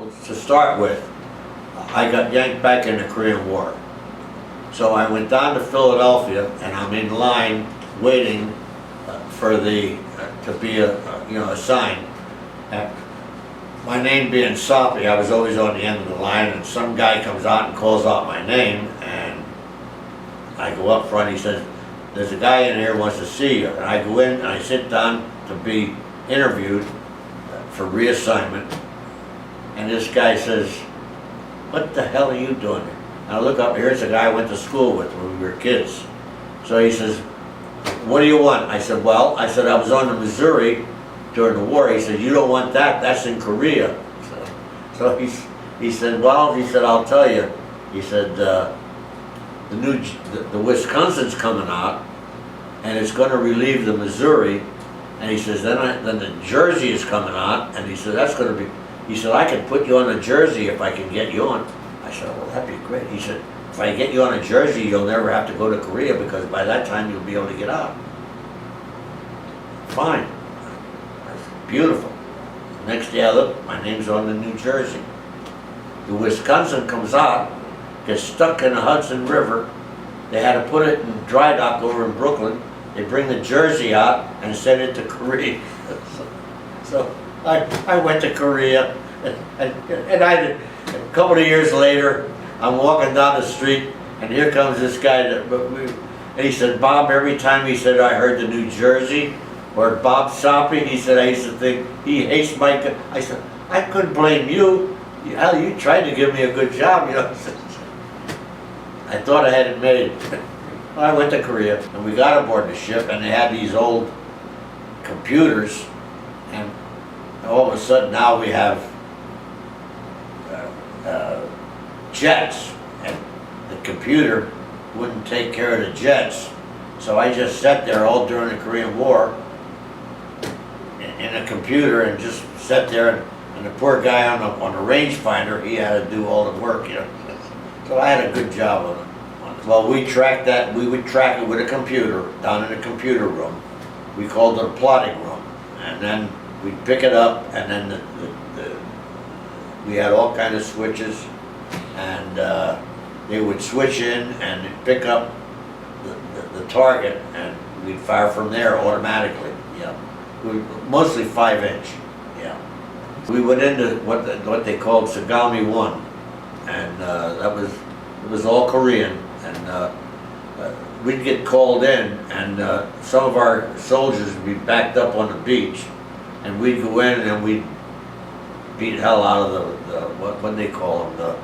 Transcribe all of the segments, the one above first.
Well, to start with, I got yanked back in the Korean War. So I went down to Philadelphia, and I'm in line waiting for the to be assigned. My name being Sauppee, I was always on the end of the line, and some guy comes out and calls out my name, and I go up front. He says, "There's a guy in here who wants to see you." And I go in and I sit down to be interviewed for reassignment, and this guy says, "What the hell are you doing here?" And I look up, here's a guy I went to school with when we were kids. So he says, "What do you want?" I said, "I was on the Missouri during the war." He said, "You don't want that, that's in Korea." So he said, "I'll tell you." He said, the Wisconsin's coming out, and it's going to relieve the Missouri. And he says, then the Jersey is coming out, and he said, that's going to be, he said, "I can put you on a Jersey if I can get you on." I said, "Well, that'd be great." He said, "If I get you on a Jersey, you'll never have to go to Korea, because by that time you'll be able to get out." Fine. I said, beautiful. Next day I look, my name's on the New Jersey. The Wisconsin comes out, gets stuck in the Hudson River. They had to put it in dry dock over in Brooklyn. They bring the Jersey out and send it to Korea. So I went to Korea, and a couple of years later, I'm walking down the street, and here comes this guy, and he said, "Bob," every time he said I heard the New Jersey, or Bob Sauppee, he said, I used to think he hates my, I said, "I couldn't blame you. Hell, you tried to give me a good job, you know." I thought I had it made. I went to Korea, and we got aboard the ship, and they had these old computers, and all of a sudden now we have jets, and the computer wouldn't take care of the jets. So I just sat there all during the Korean War in a computer, and just sat there, and the poor guy on the rangefinder, he had to do all the work, you know. So I had a good job of it. Well, we tracked that. We would track it with a computer down in the computer room. We called it a plotting room, and then we'd pick it up, and then we had all kinds of switches, and they would switch in and pick up the target, and we'd fire from there automatically. Yeah, mostly 5-inch. Yeah, we went into what they called Sagami 1, and it was all Korean. And we'd get called in, and some of our soldiers would be backed up on the beach, and we'd go in and we'd beat hell out of the what they call them,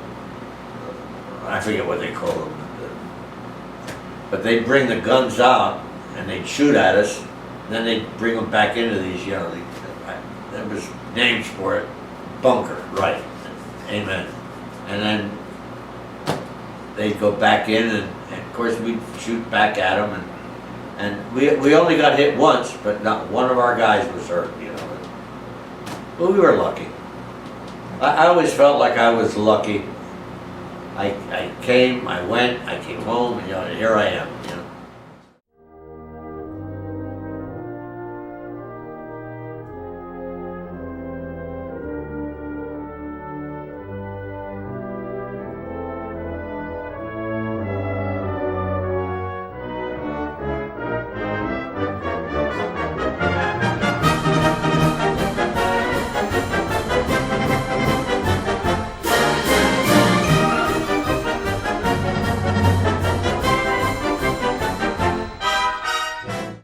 I forget what they call them, but they'd bring the guns out and they'd shoot at us, and then they'd bring them back into these, you know, there was names for it, bunker, right, amen, and then they'd go back in, and of course we'd shoot back at them, and we only got hit once, but not one of our guys was hurt, you know. But we were lucky. I always felt like I was lucky. I came, I went, I came home, and, you know, here I am.